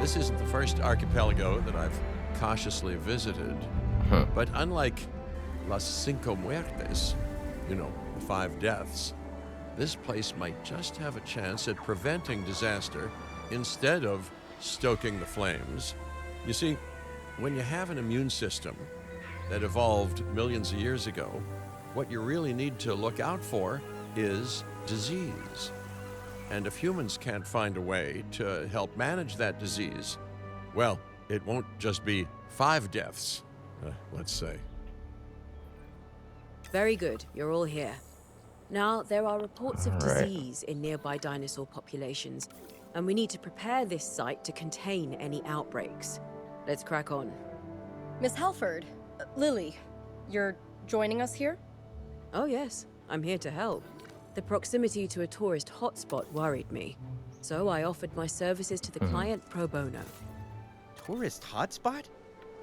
this isn't the first archipelago that I've cautiously visited, but unlike Las Cinco Muertes, you know, the 5 deaths, this place might just have a chance at preventing disaster instead of stoking the flames. You see, when you have an immune system that evolved millions of years ago, what you really need to look out for is disease. And if humans can't find a way to help manage that disease, well, it won't just be 5 deaths, let's say. Very good, you're all here. Now, there are reports of All right. disease in nearby dinosaur populations, and we need to prepare this site to contain any outbreaks. Let's crack on. Miss Halford, Lily, you're joining us here? Oh yes, I'm here to help. The proximity to a tourist hotspot worried me, so I offered my services to the client pro bono. Tourist hotspot?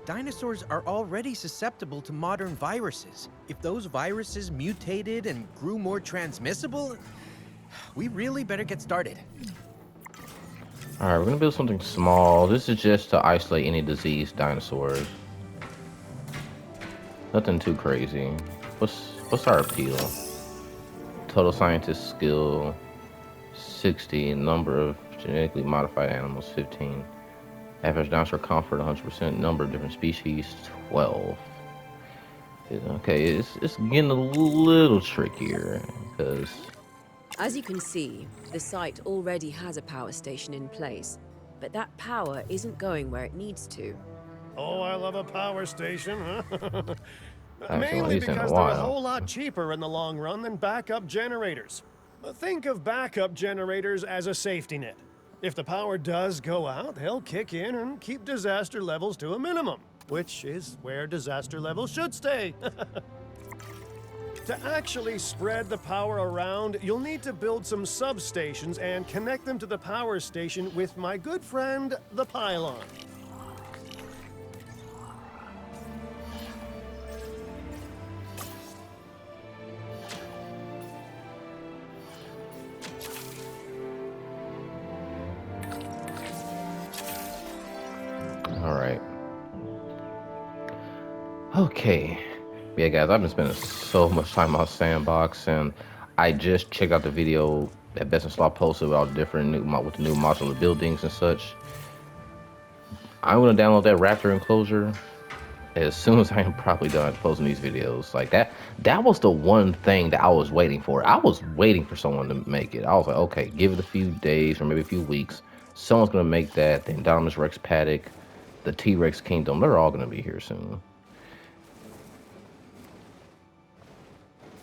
Dinosaurs are already susceptible to modern viruses. If those viruses mutated and grew more transmissible, we really better get started. All right, we're gonna build something small. This is just to isolate any diseased dinosaurs. Nothing too crazy. What's our appeal? Total scientist skill 60, number of genetically modified animals 15, average dinosaur comfort 100%, number of different species 12. Okay, it's getting a little trickier because, As you can see, the site already has a power station in place, but that power isn't going where it needs to. Oh, I love a power station, huh? Haven't seen one of Mainly these in a because they're a while. whole lot cheaper in the long run than backup generators. Think of backup generators as a safety net. If the power does go out, they'll kick in and keep disaster levels to a minimum, which is where disaster levels should stay. To actually spread the power around, you'll need to build some substations and connect them to the power station with my good friend, the pylon. all right. Okay. Yeah, guys, I've been spending so much time on Sandbox, and I just checked out the video that Best in Slot posted with all the different with the new modular buildings and such. I'm gonna download that Raptor enclosure as soon as I am probably done posting these videos. Like that was the one thing that I was waiting for. I was waiting for someone to make it. I was like, okay, give it a few days or maybe a few weeks. Someone's gonna make that. The Indominus Rex paddock, the T-Rex Kingdom, they're all gonna be here soon.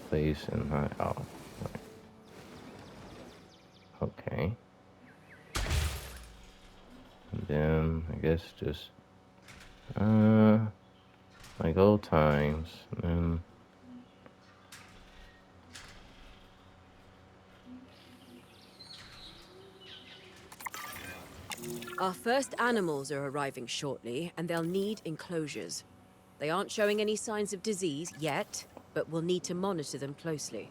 Place and oh, right. Okay. And then I guess just like old times, and Our first animals are arriving shortly, and they'll need enclosures. They aren't showing any signs of disease yet, but we'll need to monitor them closely.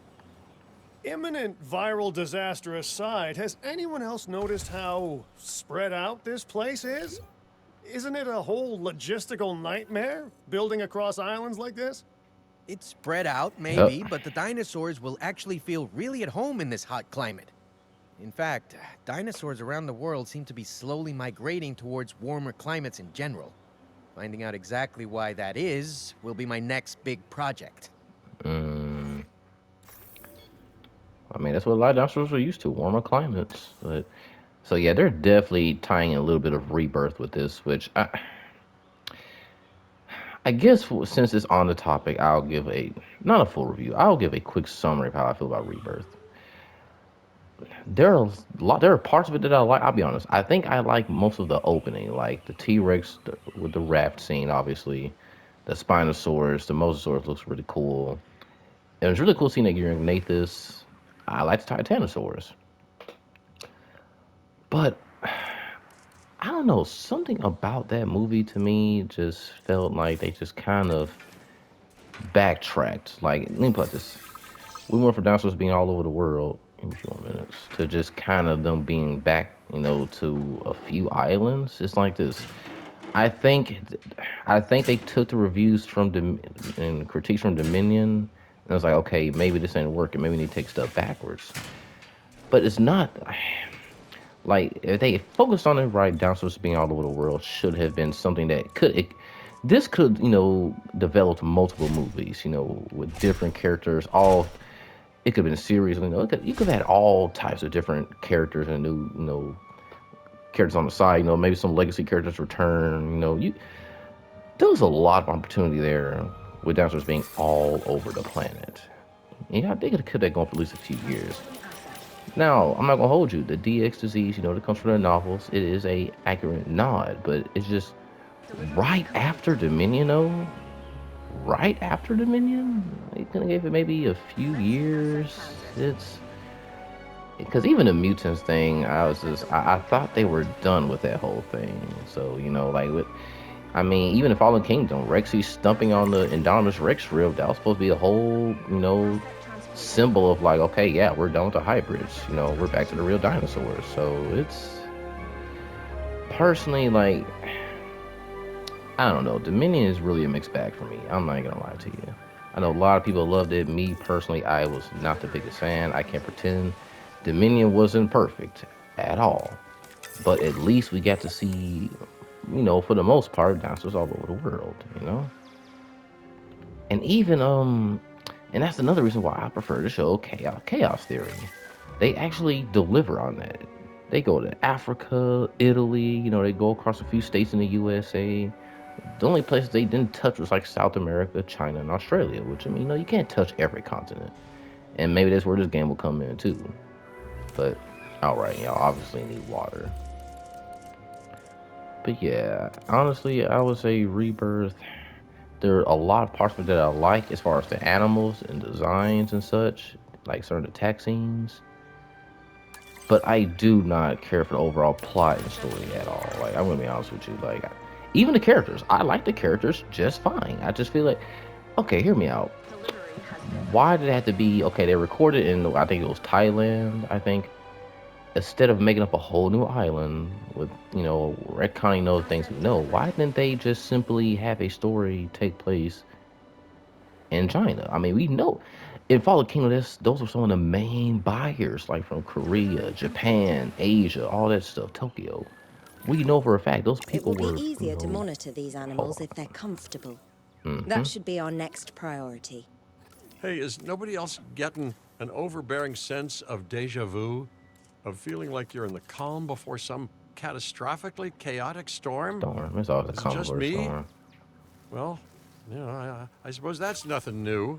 Imminent viral disaster aside, has anyone else noticed how spread out this place is? Isn't it a whole logistical nightmare, building across islands like this? It's spread out, maybe, but the dinosaurs will actually feel really at home in this hot climate. In fact, dinosaurs around the world seem to be slowly migrating towards warmer climates in general. Finding out exactly why that is will be my next big project. I mean, that's what a lot of dinosaurs are used to, warmer climates. But so yeah, they're definitely tying in a little bit of rebirth with this, which I guess since it's on the topic, I'll give not a full review. I'll give a quick summary of how I feel about rebirth. There are parts of it that I like. I'll be honest. I think I like most of the opening, like the T-Rex with the raft scene, obviously. The Spinosaurus, the Mosasaurus looks really cool. And it's really cool seeing that Urognathus. I like the Titanosaurus. But I don't know, something about that movie to me just felt like they just kind of backtracked. Like, let me put this. We went from dinosaurs being all over the world in a few more minutes to just kind of them being back you know, to a few islands. It's like this. I think, I think they took the reviews from and critiques from Dominion, and I was like, okay, maybe this ain't working. Maybe we need to take a step backwards. But it's not like if they focused on it right. Dinosaurs being all over the world should have been something that this could, you know, develop multiple movies, you know, with different characters. All it could have been a series. You know, you could have had all types of different characters and new, you know, characters on the side. You know, maybe some legacy characters return. You know, there was a lot of opportunity there with dinosaurs being all over the planet. Yeah, they could have kept that going for at least a few years. Now, I'm not gonna hold you. The DX disease, you know, that comes from the novels, it is a accurate nod, but it's just right after Dominion, though. Right after Dominion, they could have gave it maybe a few years. It's because even the mutants thing, I thought they were done with that whole thing. So you know, like with, I mean, even in Fallen Kingdom, Rexy stumping on the Indominus Rex rib, that was supposed to be a whole, you know, symbol of like, okay, yeah, we're done with the hybrids. You know, we're back to the real dinosaurs. So it's personally like, I don't know. Dominion is really a mixed bag for me. I'm not gonna lie to you. I know a lot of people loved it. Me personally, I was not the biggest fan. I can't pretend Dominion wasn't perfect at all, but at least we got to see, you know, for the most part, dinosaurs all over the world. You know, and even and that's another reason why I prefer the show Chaos Theory. They actually deliver on that. They go to Africa, Italy, you know, they go across a few states in the USA. The only places they didn't touch was like South America, China, and Australia, which, I mean, you know, you can't touch every continent. And maybe that's where this game will come in too. But, alright, y'all obviously need water. But yeah, honestly, I would say Rebirth, there are a lot of parts of it that I like as far as the animals and designs and such, like certain attack scenes. But I do not care for the overall plot and story at all. Like, I'm gonna be honest with you. Like, even the characters, I like the characters just fine. I just feel like, okay, hear me out. Why did it have to be, okay, they recorded in, I think it was Thailand, I think. Instead of making up a whole new island with, you know, retconning those things we know, why didn't they just simply have a story take place in China? I mean, we know in Fallen Kingdom, those were some of the main buyers, like from Korea, Japan, Asia, all that stuff, Tokyo. We know for a fact those people It will were, be easier you to know, monitor these animals if they're comfortable. mm-hmm. That should be our next priority. Hey, is nobody else getting an overbearing sense of deja vu? Of feeling like you're in the calm before some catastrophically chaotic storm? Storm. It's always a Is it calm just before a me? storm. Well, you know, I suppose that's nothing new.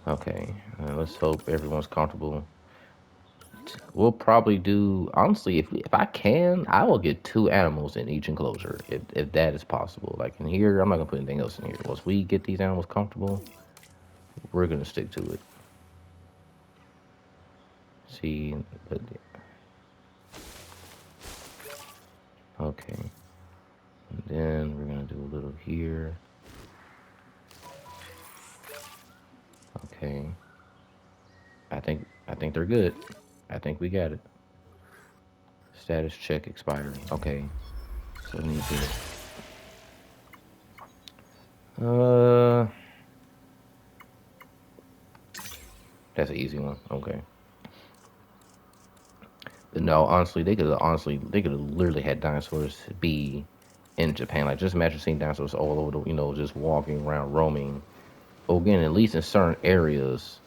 Okay, let's hope everyone's comfortable. We'll probably do, honestly, if I can, I will get 2 animals in each enclosure, if that is possible. Like in here, I'm not gonna put anything else in here. Once we get these animals comfortable, we're gonna stick to it. See, but okay, and then we're gonna do a little here. Okay, I think they're good. I think we got it. Status check expiring. Okay, so we need to. That's an easy one. Okay. No, honestly, they could have literally had dinosaurs be in Japan. Like, just imagine seeing dinosaurs all over the, you know, just walking around, roaming. Again, at least in certain areas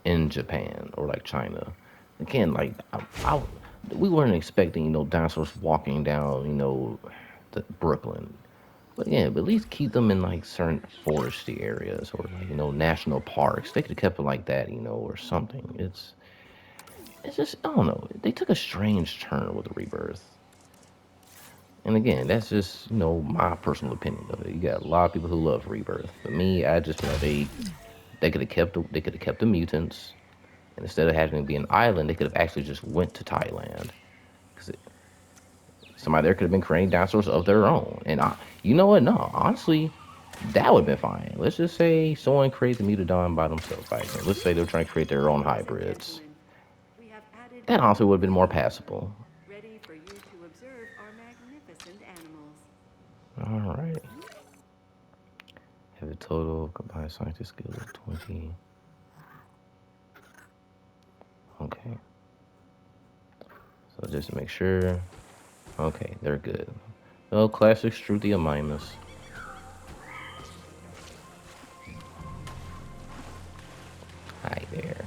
in Japan or like China. Again, like we weren't expecting, you know, dinosaurs walking down, you know, Brooklyn. But yeah, but at least keep them in like certain foresty areas or like, you know, national parks. They could have kept it like that, you know, or something. It's just, I don't know. They took a strange turn with the Rebirth. And again, that's just, you know, my personal opinion of it. You got a lot of people who love Rebirth. For me, I just feel like they could have kept the mutants, and instead of having to be an island, they could have actually just went to Thailand. Because somebody there could have been creating dinosaurs of their own. And you know what? No, honestly, that would have been fine. Let's just say someone created the Mutodon by themselves. Like, let's say they're trying to create their own hybrids. That honestly would have been more passable. Ready for you to observe our magnificent animals. All right. Have a total combined scientist skill of 20. Okay. So just to make sure. Okay, they're good. Oh, classic Struthiomimus. Hi there.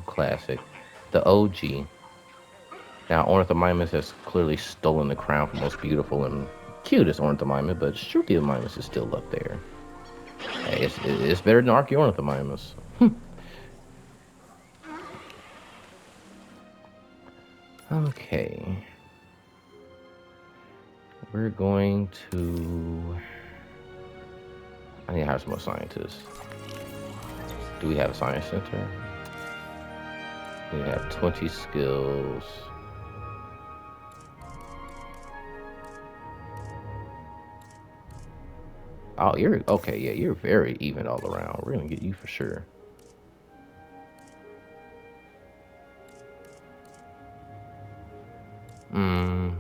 Classic. The OG. Now, Ornithomimus has clearly stolen the crown for most beautiful and cutest Ornithomimus, but Struthiomimus is still up there. Hey, it's better than Archaeornithomimus. Okay. We're going to... I need to hire some more scientists. Do we have a science center? We have 20 skills. Oh, you're okay. Yeah, you're very even all around. We're gonna get you for sure.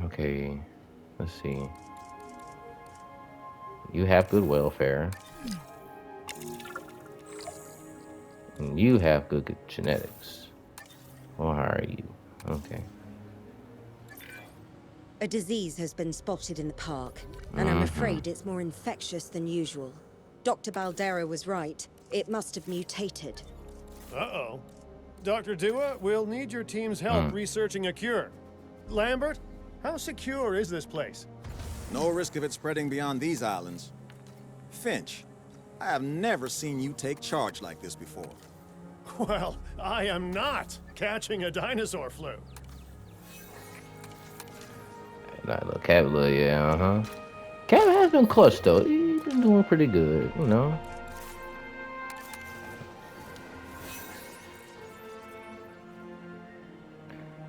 Okay. Let's see. You have good welfare. And you have good genetics. Well, how are you? Okay. A disease has been spotted in the park, and I'm afraid it's more infectious than usual. Dr. Baldera was right. It must have mutated. Uh-oh. Dr. Dua, we'll need your team's help researching a cure. Lambert, how secure is this place? No risk of it spreading beyond these islands. Finch, I have never seen you take charge like this before. Well, I am not catching a dinosaur flu. That little Cavalier, yeah, Cavalier has been clutch though. He's been doing pretty good, you know.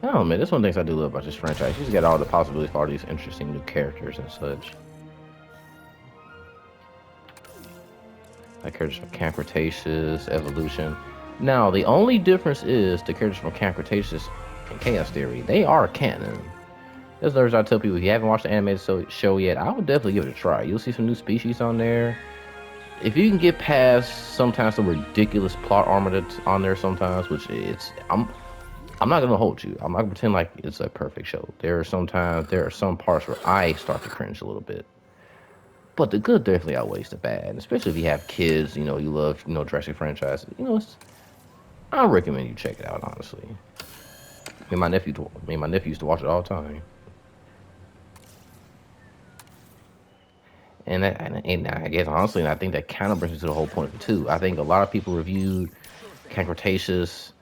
I don't know, man. That's one of the things I do love about this franchise. She's got all the possibilities for all these interesting new characters and such. Like characters from Cretaceous, Evolution. Now, the only difference is the characters from Cretaceous and Chaos Theory. They are canon. That's the reason I tell people, if you haven't watched the animated show yet, I would definitely give it a try. You'll see some new species on there. If you can get past sometimes some ridiculous plot armor that's on there sometimes, which it's, I'm not gonna hold you. I'm not gonna pretend like it's a perfect show. There are some parts where I start to cringe a little bit. But the good definitely outweighs the bad, and especially if you have kids, you know, you love, you know, Jurassic franchise. You know, I recommend you check it out, honestly. Me and my nephew used to watch it all the time. And I guess honestly, I think that kind of brings me to the whole point of it too. I think a lot of people reviewed Cretaceous.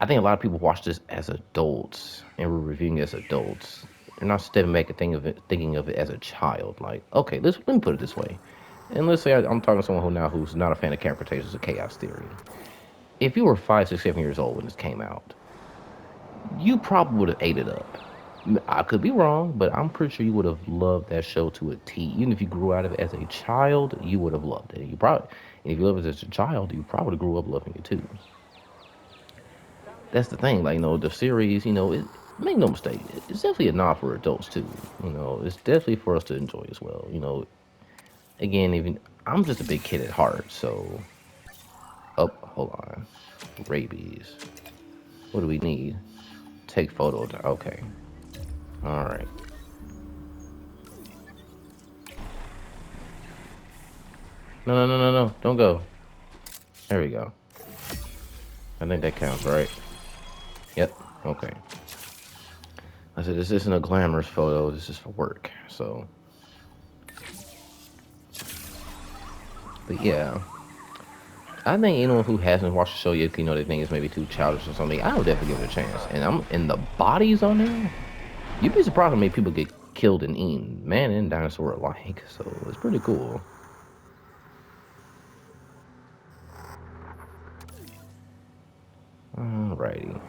I think a lot of people watch this as adults and we're reviewing it as adults. They're not stepping back and thinking of it as a child. Like, okay, let me put it this way. And let's say I'm talking to someone who's not a fan of Cretaceous or Chaos Theory. If you were 5, 6, 7 years old when this came out, you probably would have ate it up. I could be wrong, but I'm pretty sure you would have loved that show to a T. Even if you grew out of it as a child, you would have loved it. And if you loved it as a child, you probably grew up loving it too. That's the thing, like, you know, the series, you know, make no mistake, it's definitely a nod for adults too. You know, it's definitely for us to enjoy as well. You know, again, I'm just a big kid at heart, so. Oh, hold on. Rabies. What do we need? Take photos. Okay. All right. No. Don't go. There we go. I think that counts, right? Yep. Okay. I said, this isn't a glamorous photo. This is for work. So. But yeah. I think anyone who hasn't watched the show yet, you know, they think it's maybe too childish or something. I would definitely give it a chance. And the bodies on there, you'd be surprised how many people get killed and eaten, man and dinosaur alike. So it's pretty cool. Alrighty.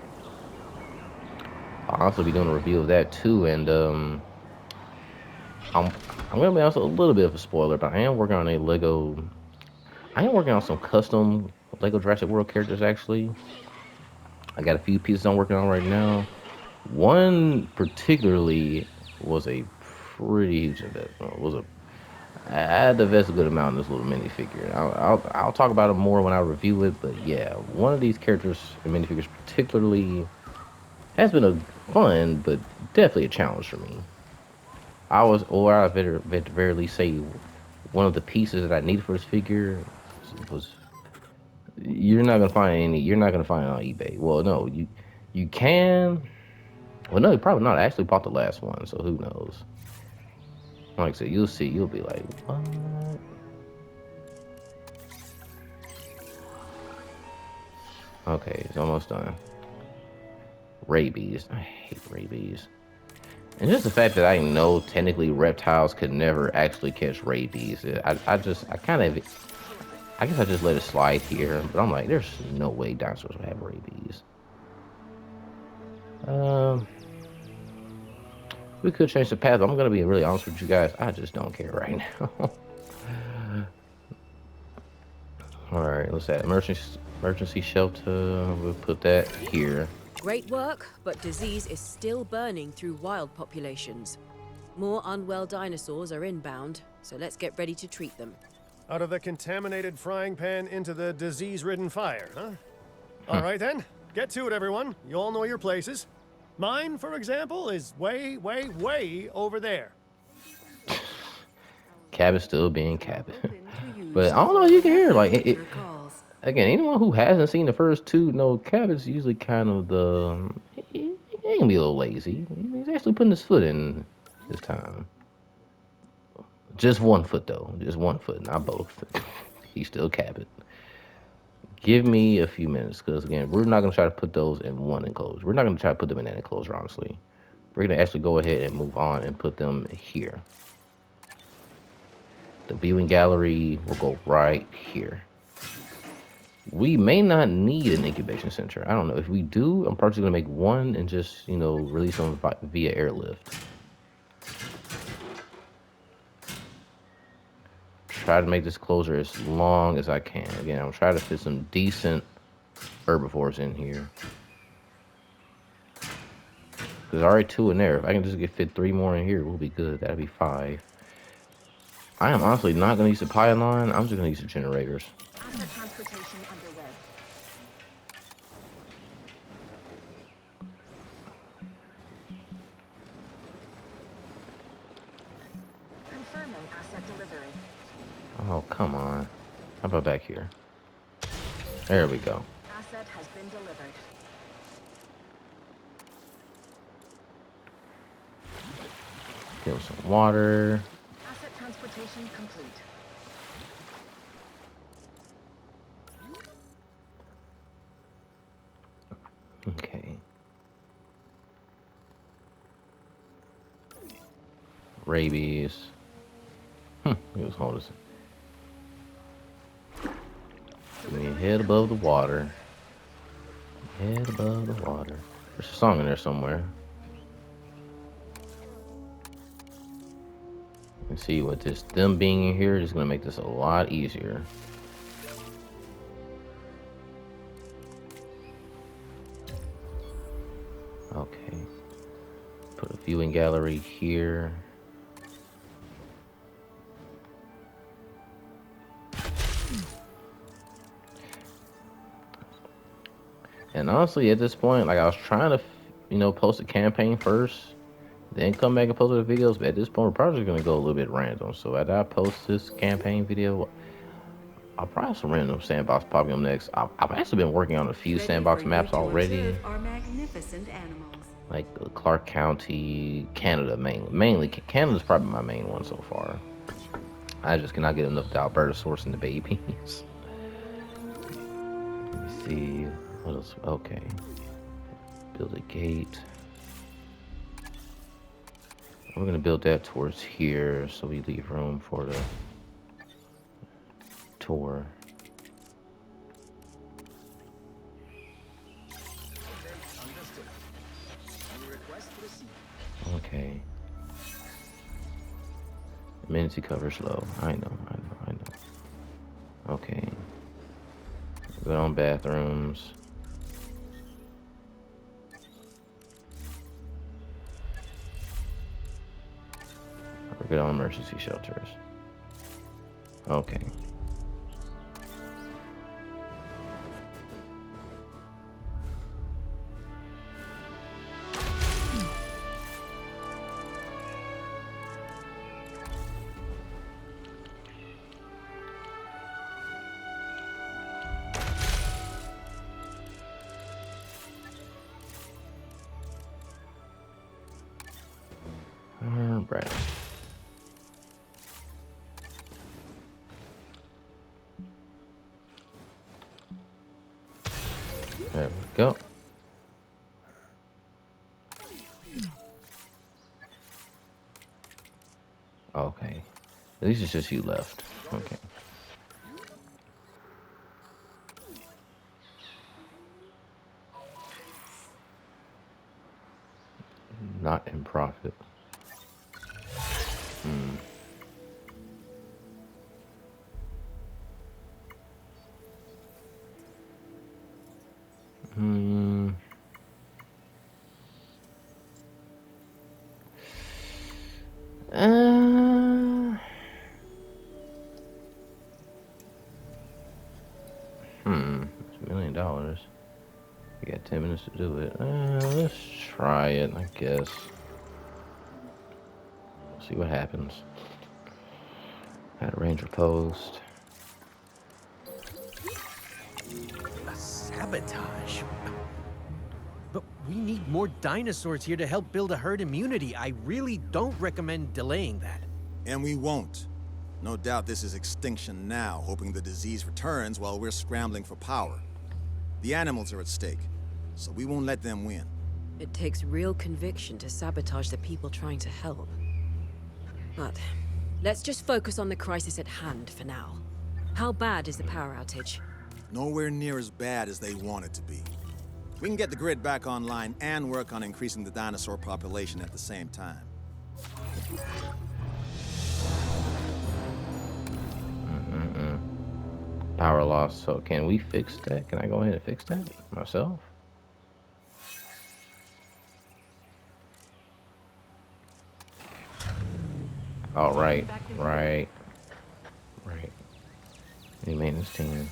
I'll also be doing a review of that too, and I'm gonna be also a little bit of a spoiler, but I am working on some custom Lego Jurassic World characters actually. I got a few pieces I'm working on right now. One particularly was a pretty huge investment. I had to invest a good amount in this little minifigure. I'll talk about it more when I review it. But yeah, one of these characters and minifigures particularly has been a fun, but definitely a challenge for me. I better at the very least say, one of the pieces that I needed for this figure was you're not gonna find any. You're not gonna find it on eBay. Well, no, you can. Well, no, probably not. I actually bought the last one, so who knows? Like I said, you'll see. You'll be like, what? Okay, it's almost done. Rabies. I hate rabies. And just the fact that I know technically reptiles could never actually catch rabies. I guess I just let it slide here. But I'm like, there's no way dinosaurs would have rabies. We could change the path. I'm gonna be really honest with you guys. I just don't care right now. All right, let's add emergency shelter. We'll put that here. Great work, but disease is still burning through wild populations. More unwell dinosaurs are inbound, so let's get ready to treat them. Out of the contaminated frying pan into the disease-ridden fire, huh? All right then, get to it, everyone. You all know your places. Mine, for example, is way, way, way over there. Cabot still being Cabot. But I don't know, you can hear like again, anyone who hasn't seen the first two know Cabot's usually kind of he can be a little lazy. He's actually putting his foot in this time. Just one foot though. Just one foot, not both. He's still Cabot. Give me a few minutes, because again, we're not gonna try to put those in one enclosure. We're not gonna try to put them in that enclosure, honestly. We're gonna actually go ahead and move on and put them here. The viewing gallery will go right here. We may not need an incubation center. I don't know. If we do, I'm probably gonna make one and just, release them via airlift. Try to make this closure as long as I can. Again, I'm trying to fit some decent herbivores in here. There's already 2 in there. If I can just fit 3 more in here, we'll be good. That'll be 5. I am honestly not going to use the pylon. I'm just going to use the generators. Transportation underway. Confirming asset delivery. Oh, come on. How about back here? There we go. Asset has been delivered. Give him some water. Asset transportation complete. Okay. Rabies. He was holding us. Give me a head above the water. Head above the water. There's a song in there somewhere. And see what them being in here is gonna make this a lot easier. Okay. Put a viewing gallery here. And honestly, at this point, like I was trying to, post a campaign first, then come back and post the videos. But at this point, we're probably gonna go a little bit random. So after I post this campaign video, I'll probably have some random sandbox popping up next. I've actually been working on a few sandbox maps already. Our magnificent animals. Like Clark County, Canada mainly. Canada's probably my main one so far. I just cannot get enough of the Alberta sourcing the babies. Let me see. What else? Okay. Build a gate. We're gonna build that towards here so we leave room for the tour. Okay. Amenity coverage low. I know. Okay. Good on bathrooms. We're good on emergency shelters. Okay. Right. There we go. Okay. At least it's just you left. Okay. Not in profit. Hmm. It's $1 million. You got 10 minutes to do it. Let's try it, I guess. See what happens. At a ranger post. A sabotage? But we need more dinosaurs here to help build a herd immunity. I really don't recommend delaying that. And we won't. No doubt this is extinction now, hoping the disease returns while we're scrambling for power. The animals are at stake, so we won't let them win. It takes real conviction to sabotage the people trying to help. But let's just focus on the crisis at hand for now. How bad is the power outage? Nowhere near as bad as they want it to be. We can get the grid back online and work on increasing the dinosaur population at the same time. Power loss. So can we fix that? Can I go ahead and fix that myself? Oh, right. New maintenance team.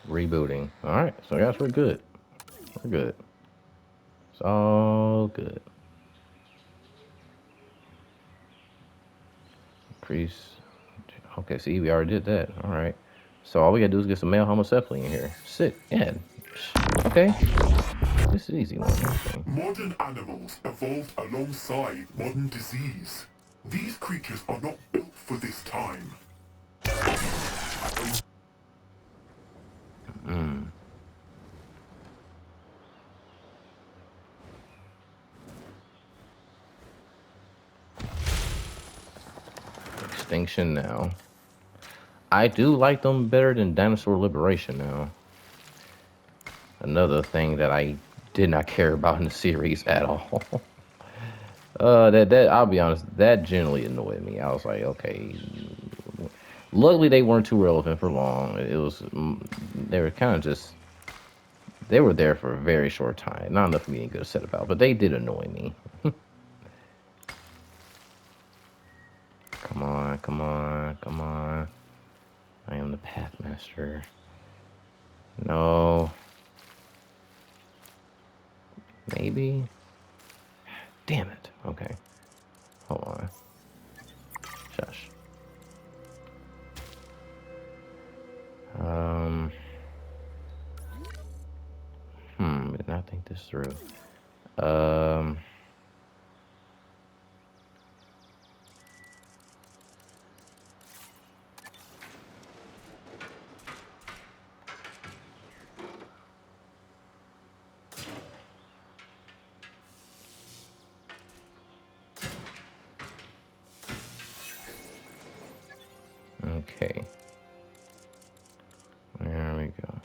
Rebooting. All right, so I guess we're good. We're good. It's all good. Increase. Okay, see, we already did that. All right. So all we gotta do is get some male homocephaly in here. Sick. Yeah. Okay. This is an easy one. Okay. Modern animals evolved alongside modern disease. These creatures are not built for this time. Extinction now. I do like them better than Dinosaur Liberation now. Another thing that I did not care about in the series at all. That I'll be honest, that generally annoyed me. I was like, okay. Luckily, they weren't too relevant for long. It was, they were kind of just, they were there for a very short time. Not enough for me to get upset about, but they did annoy me. Come on, come on, come on. I am the Pathmaster. No. Maybe? Damn it. Okay. Hold on. Shush. Did not think this through. Okay. There we go.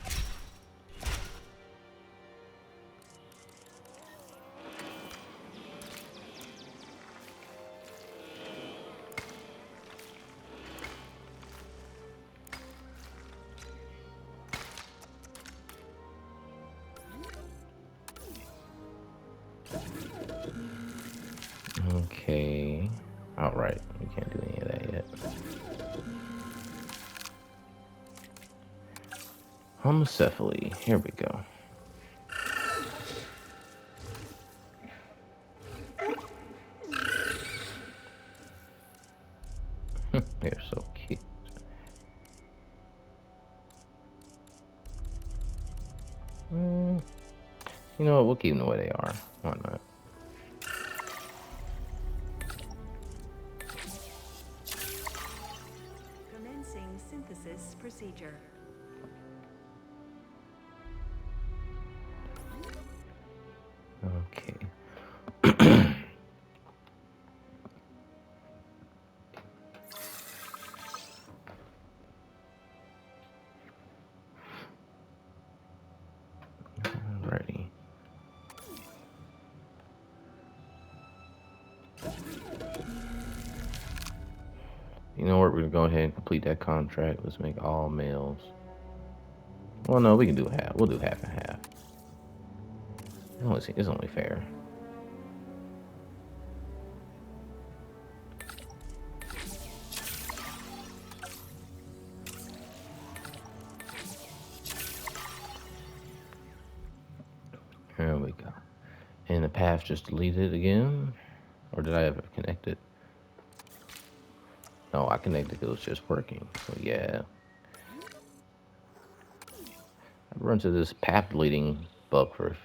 Okay. All right. We can't do any of that yet. Homocephaly. Here we go. They're so cute. You know what? We'll keep them the way they are. Why not? Commencing synthesis procedure. Okay. Alrighty. You know what? We're gonna go ahead and complete that contract. Let's make all males. Well, no, we can do half. We'll do half and half. It's only fair. Here we go. And the path just deleted again? Or did I ever connect it? No, I connected it. It was just working. So yeah. I've run into this path deleting bug for...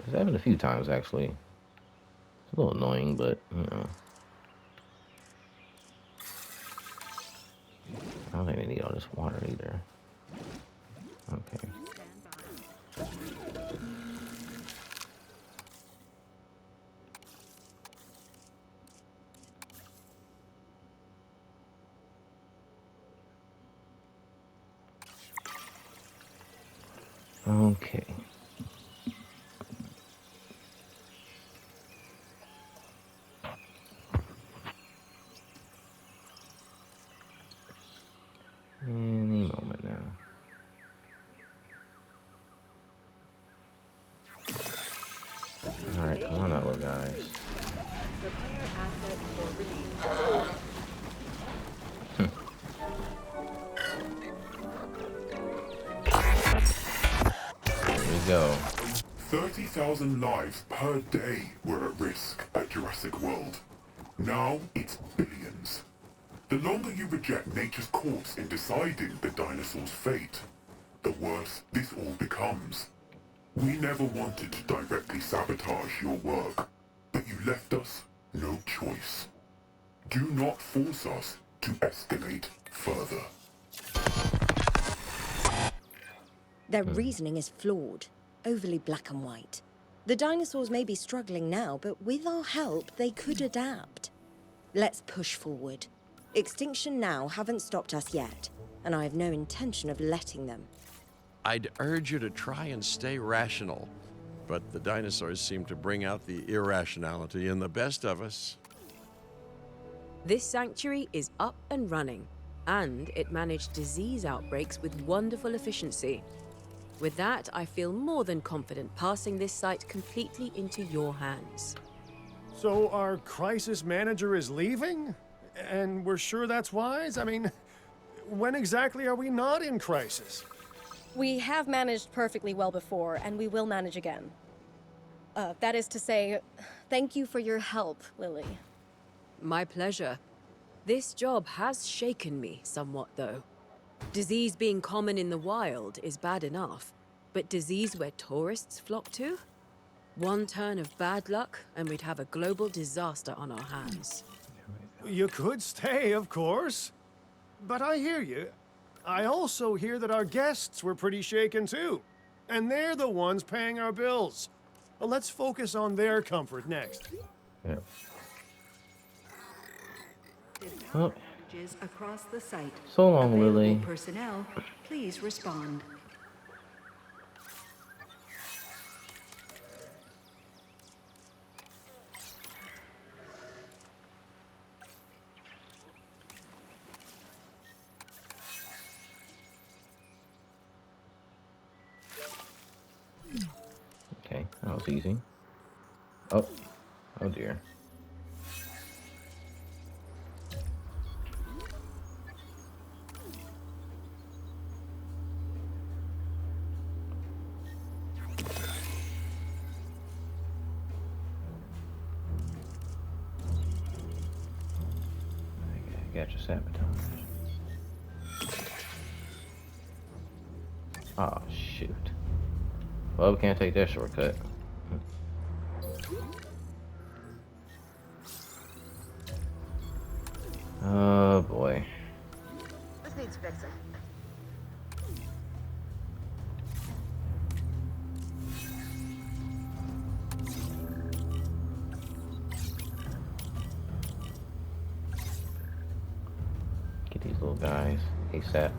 It's happened a few times, actually. It's a little annoying, but, you know. I don't think they need all this water either. Okay. Okay. Any moment now. Alright, come on out, little guys. Prepare asset for release. Here we go. 30,000 lives per day were at risk at Jurassic World. Now it's billions. The longer you reject nature's course in deciding the dinosaur's fate, the worse this all becomes. We never wanted to directly sabotage your work, but you left us no choice. Do not force us to escalate further. Their reasoning is flawed, overly black and white. The dinosaurs may be struggling now, but with our help, they could adapt. Let's push forward. Extinction now haven't stopped us yet, and I have no intention of letting them. I'd urge you to try and stay rational, but the dinosaurs seem to bring out the irrationality in the best of us. This sanctuary is up and running, and it managed disease outbreaks with wonderful efficiency. With that, I feel more than confident passing this site completely into your hands. So our crisis manager is leaving? And we're sure that's wise? I mean, when exactly are we not in crisis? We have managed perfectly well before, and we will manage again. That is to say, thank you for your help, Lily. My pleasure. This job has shaken me somewhat, though. Disease being common in the wild is bad enough, but disease where tourists flock to? One turn of bad luck, and we'd have a global disaster on our hands. You could stay, of course. But I hear you. I also hear that our guests were pretty shaken too. And they're the ones paying our bills. Well, let's focus on their comfort next. Yeah. Well, packages across the site. So long, Available Lily. personnel, please respond. Okay, that was easy. Oh, oh dear. I got your sabotage. Oh, shoot. Well, we can't take that shortcut. Oh, boy. This needs fixing. Get these little guys ASAP.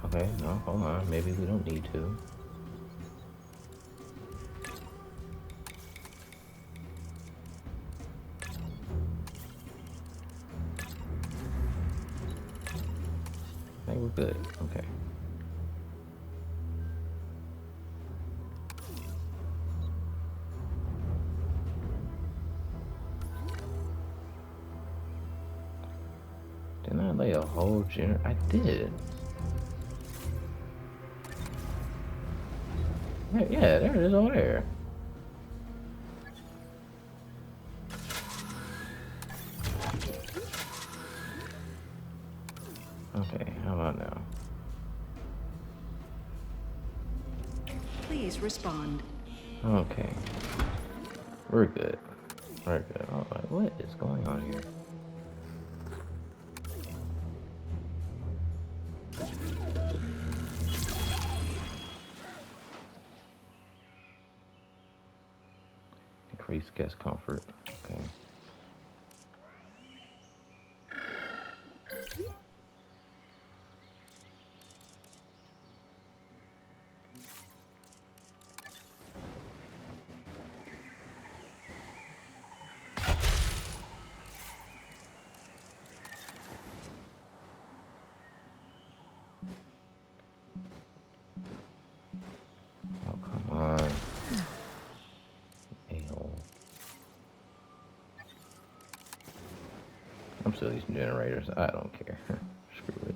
Okay, no, hold on. Maybe we don't need to. I think we're good. Okay. Didn't I lay a whole generator? I did. Yeah, there it is over there. Okay, how about now? Please respond. Okay. We're good. We're good. Alright, what is going on here? Increase guest comfort. Okay. Oh, come on. A-hole. I'm still using generators. I don't care. Screw it.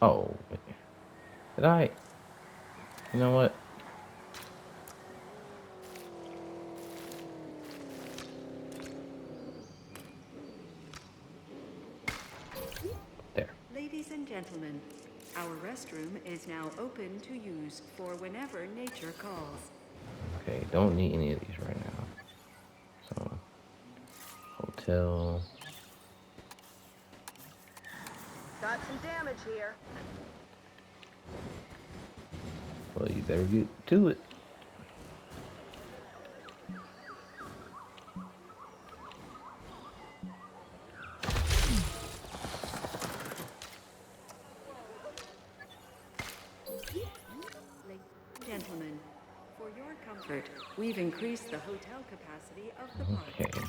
Oh, wait. Did I? You know what? There. Ladies and gentlemen, our restroom is now open to use for whenever nature calls. Okay, don't need any of these right now. So, hotel. Got some damage here. Well, you better get to it. Gentlemen, for your comfort, we've increased the hotel capacity of the park. Okay.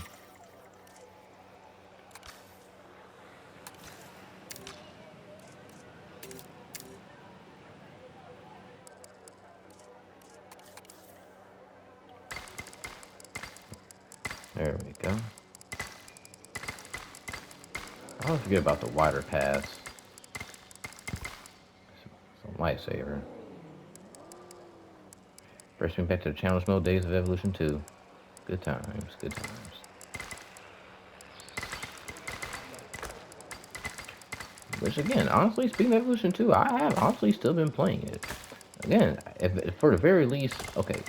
There we go. I always forget about the wider paths. It's a lifesaver. First me back to the challenge mode, Days of Evolution 2. Good times, good times. Which again, honestly, speaking of Evolution 2, I have honestly still been playing it. Again, if for the very least, okay,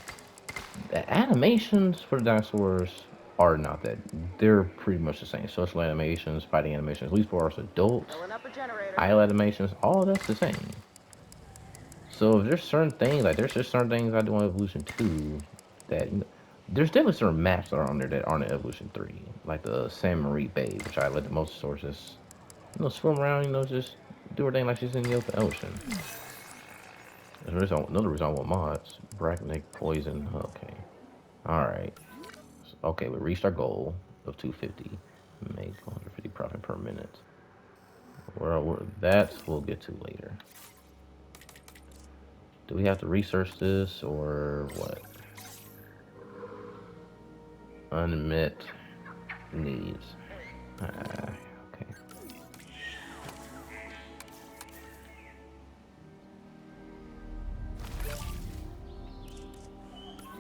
the animations for the dinosaurs are not that. They're pretty much the same. Social animations, fighting animations, at least for us adults, Filling up a generator. idle animations, all that's the same. So if there's certain things, like there's just certain things I do on Evolution 2 that, you know, there's definitely certain maps that are on there that aren't in Evolution 3. Like the San Marie Bay, which I let the most sources, you know, swim around, you know, just do her thing like she's in the open ocean. There's another reason I want mods. Brackneck poison. Okay. Alright. Okay, we reached our goal of 250. Make 150 profit per minute. That we'll get to later. Do we have to research this or what? Unmet needs. Okay.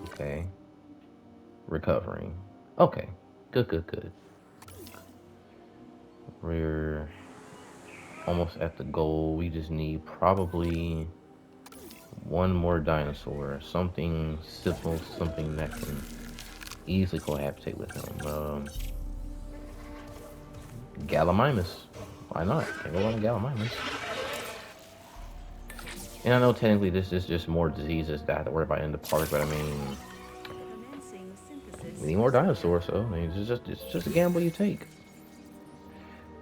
Okay. Recovering. Okay. Good. We're almost at the goal. We just need probably one more dinosaur. Something simple, something that can easily cohabitate with him. Gallimimus. Why not? Can't go wrong with Gallimimus. And I know technically this is just more diseases that I have to worry about in the park, but I mean, we need more dinosaurs, so I mean, it's just a gamble you take.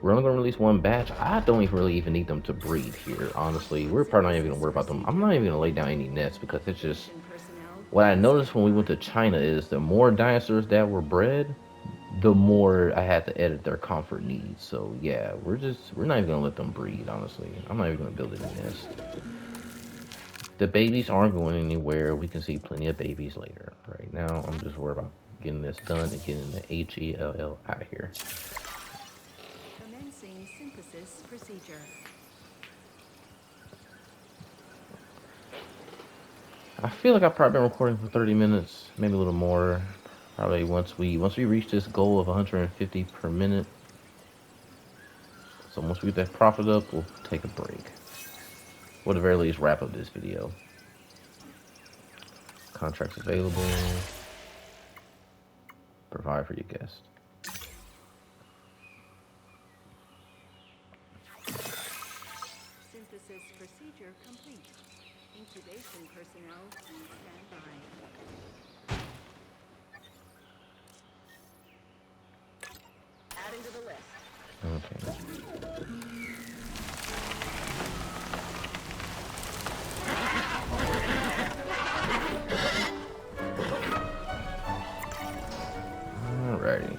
We're only gonna release one batch. I don't even really even need them to breed here, honestly. We're probably not even gonna worry about them. I'm not even gonna lay down any nets because it's just what I noticed when we went to China is the more dinosaurs that were bred, the more I had to edit their comfort needs. So yeah, we're not even gonna let them breed, honestly. I'm not even gonna build any nest. The babies aren't going anywhere. We can see plenty of babies later. Right now, I'm just worried about getting this done and getting the HELL out of here. Commencing synthesis procedure. I feel like I've probably been recording for 30 minutes, maybe a little more. Probably once we reach this goal of 150 per minute. So once we get that profit up, we'll take a break. Or at the very least, wrap up this video. Contracts available. Provide for your guest. Synthesis procedure complete. Incubation personnel stand by. Adding to the list. Okay. Alrighty.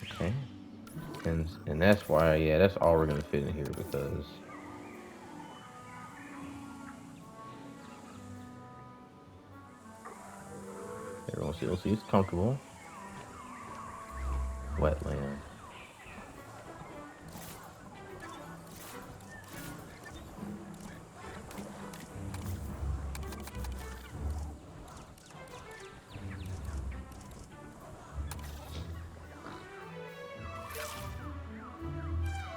Okay. And that's why, yeah, that's all we're gonna fit in here because everyone still sees comfortable. Wetland.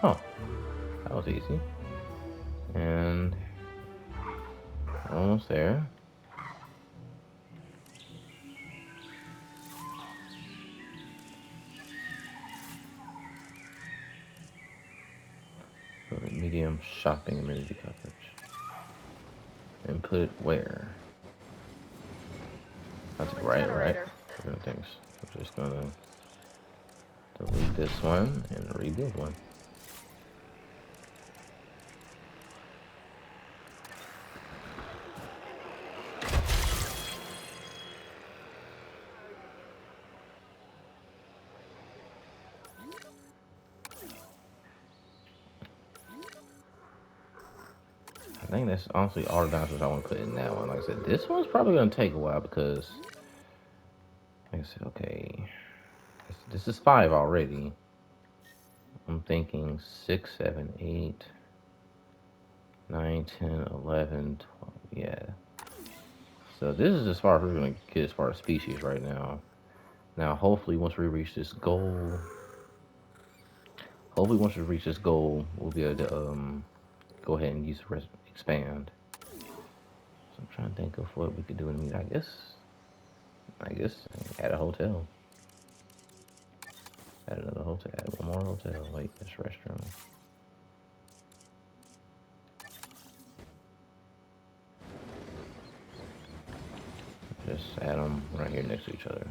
Oh, that was easy. And almost there. Medium shopping amenity coverage. And put it where? That's right. Different things. I'm just gonna delete this one and rebuild one. I think that's honestly all the dinosaurs I want to put in that one. Like I said, this one's probably going to take a while because, like I said, okay, this is 5 already. I'm thinking 6, 7, 8. 9, 10, 11, 12. Yeah. So this is as far as we're going to get as far as species right now. Now, hopefully, once we reach this goal, we'll be able to go ahead and use expand. So I'm trying to think of what we could do in the meet. I guess add a hotel. Add another hotel. Add one more hotel. Wait, this restroom. Just add them right here next to each other.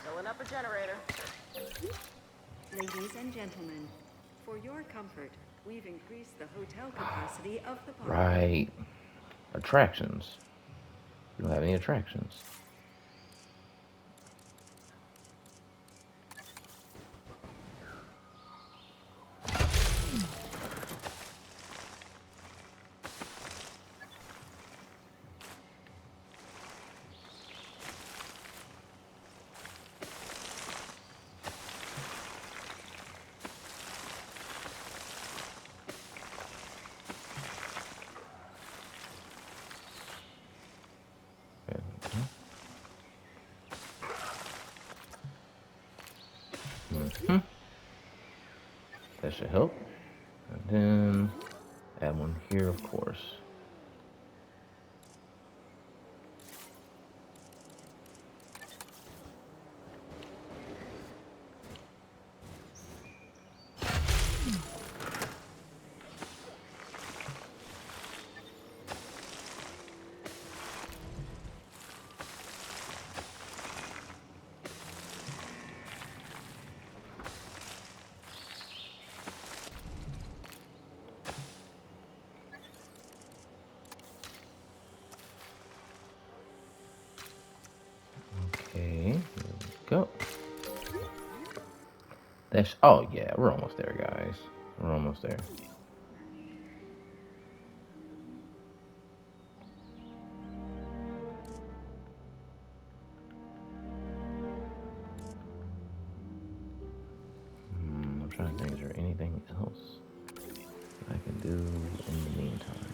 Filling up a generator. Ladies and gentlemen, for your comfort, we've increased the hotel capacity of the park. Right. Attractions. We don't have any attractions. That should help. And then add one here, of course. Okay, here we go. That's, oh yeah, we're almost there, guys. We're almost there. I'm trying to think, is there anything else I can do in the meantime?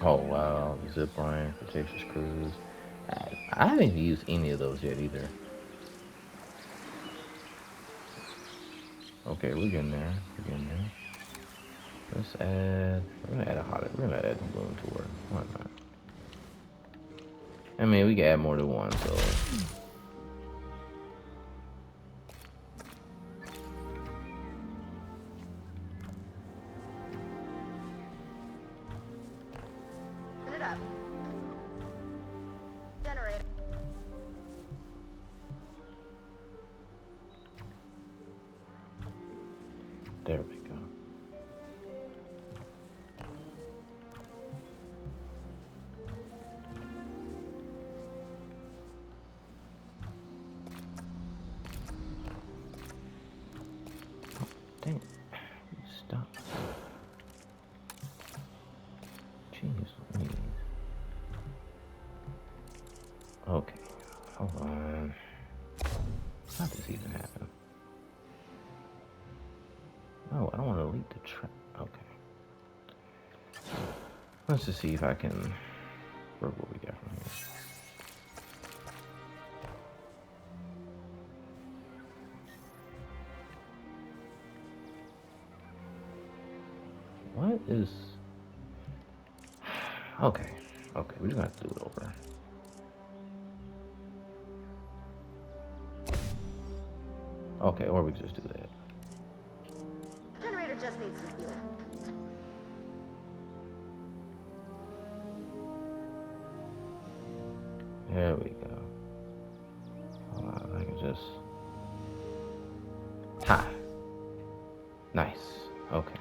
Oh wow, the zip line, Cretaceous cruise. I haven't even used any of those yet either. Okay, we're getting there. We're getting there. Let's add. We're gonna add a hot. We're gonna add the balloon tour. Why not? I mean, we can add more than one. So. Fill it up. Generator. There we go. Oh, dang it. Stop. Jeez Louise. Okay. Hold on. How did this even happen? Oh, I don't want to delete the track. Okay. Let's just see if I can. What we got from here? What is? Okay. Okay, we're just gonna have to do it over. Okay, or we can just do that. Generator just needs some fuel. There we go. Hold on, I can just. Ha! Nice. Okay.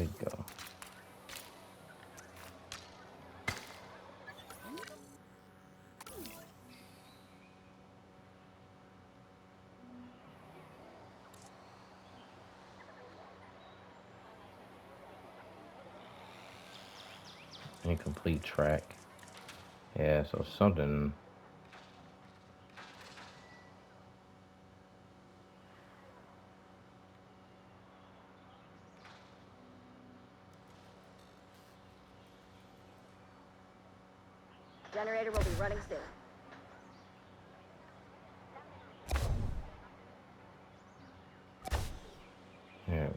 we go. Incomplete track. Yeah, so something. Generator will be running soon. There we go.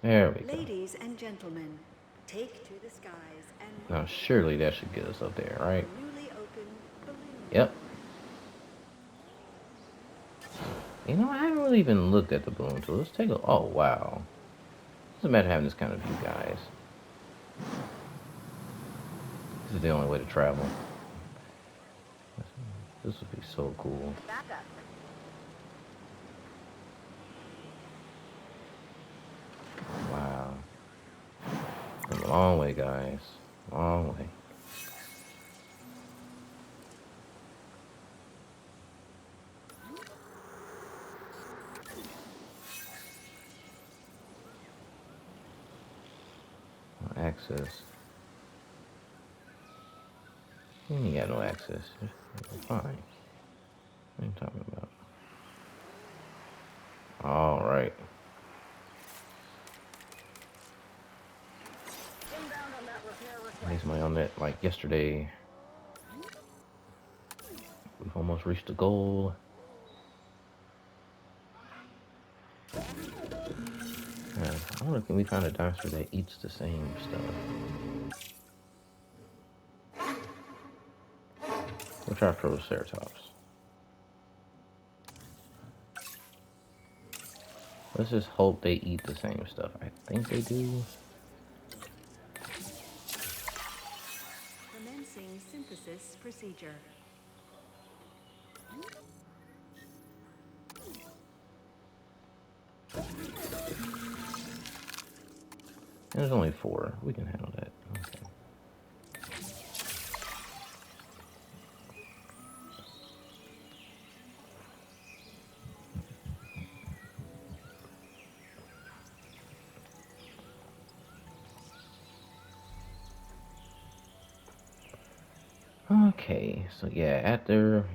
There we go. Ladies and gentlemen, take to the skies and Now surely that should get us up there, right? newly opened balloon. Yep. You know, I haven't really even looked at the balloon tool. Let's take a. Oh wow. Doesn't matter having this kind of view, guys. This is the only way to travel. This would be so cool. Back up. Wow. Come a long way, guys. Long way. Access. You ain't got no access. Fine. What are you talking about? All right. I need somebody on that like yesterday. We've almost reached the goal. Yeah, I wonder, can we find a dinosaur that eats the same stuff? We'll try Triceratops. Let's just hope they eat the same stuff. I think they do. Commencing synthesis procedure. There's only 4. We can handle that. Okay. Okay, so yeah,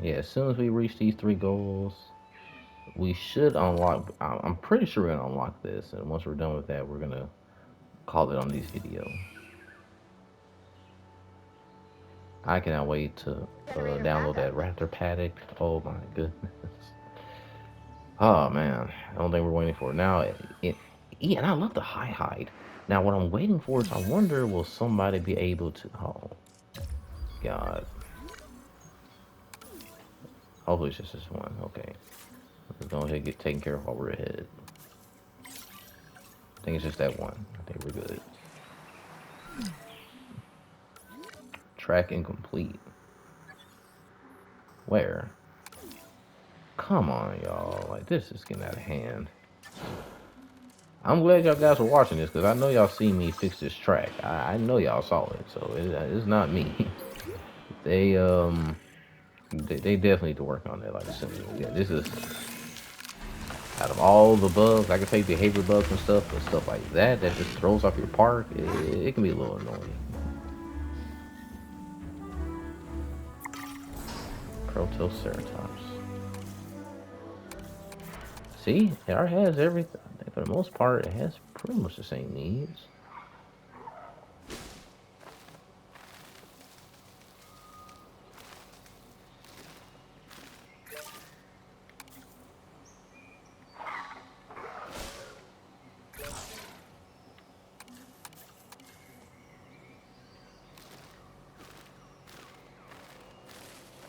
as soon as we reach these 3 goals, we should unlock. I'm pretty sure we're gonna unlock this, and once we're done with that, we're gonna call it on this video. I cannot wait to download that Raptor Paddock. Oh my goodness. Oh man, I don't think we're waiting for it now. Yeah, and I love the high hide. Now what I'm waiting for is I wonder, will somebody be able to? Oh God. Hopefully it's just this one. Okay. Let's go ahead and get taken care of while we're ahead. I think it's just that one. I think we're good. Track incomplete. Where? Come on, y'all. Like, this is getting out of hand. I'm glad y'all guys were watching this, because I know y'all see me fix this track. I know y'all saw it, so it's not me. They definitely need to work on that, like, simply. Yeah, this is... Out of all the bugs, I can take behavior bugs and stuff, but stuff like that just throws off your park, it can be a little annoying. Protoceratops. See, it already has everything. For the most part, it has pretty much the same needs.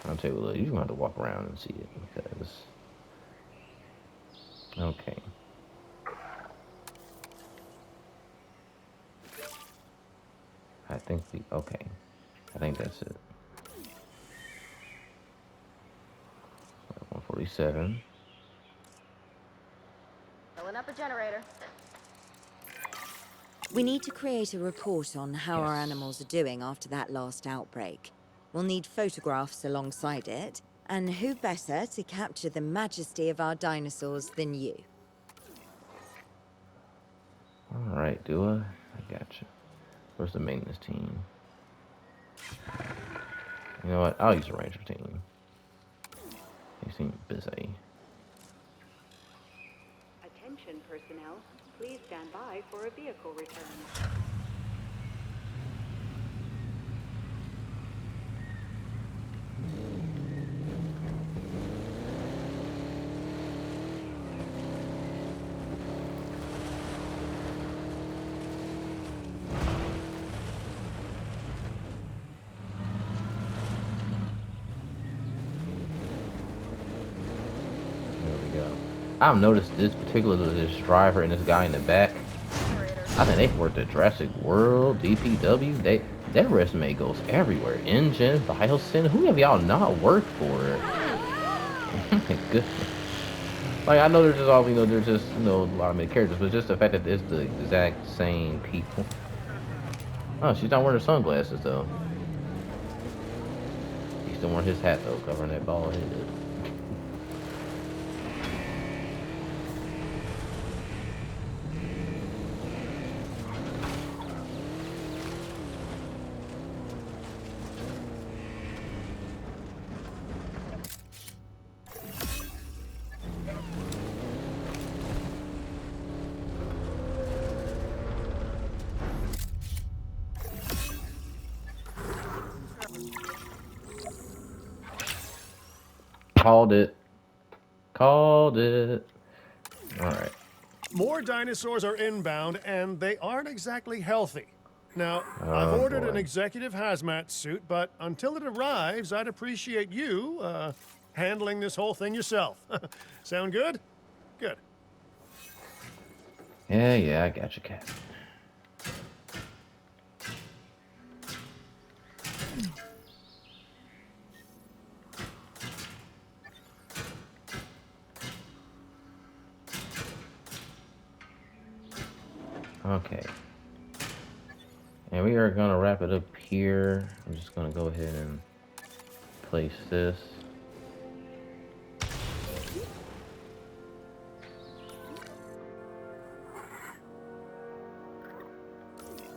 I'll tell you what, you're gonna have to walk around and see it because. Okay. I think we, okay. I think that's it. 147. Filling up a generator. We need to create a report on how our Yes. animals are doing after that last outbreak. We'll need photographs alongside it, and who better to capture the majesty of our dinosaurs than you? All right, do I got you. Where's the maintenance team? You know what? I'll use a ranger team. They seem busy. Attention personnel, please stand by for a vehicle return. There we go. I've noticed this driver and this guy in the back. I think they've worked at Jurassic World, DPW. Their resume goes everywhere. Engine, Biosyn. Who have y'all not worked for? Oh my goodness. Like, I know they're just all, they're just, a lot of many characters, but just the fact that it's the exact same people. Oh, she's not wearing her sunglasses though. He's still wearing his hat though, covering that bald head. Called it. Called it. All right. More dinosaurs are inbound, and they aren't exactly healthy. Now, I've Oh, ordered an boy. executive hazmat suit, but until it arrives, I'd appreciate you, handling this whole thing yourself. Sound good? Good. Yeah, I got you, Cat. Okay. And we are gonna wrap it up here. I'm just gonna go ahead and place this.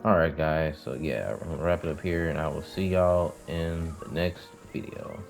Alright guys, so yeah, I'm gonna wrap it up here and I will see y'all in the next video.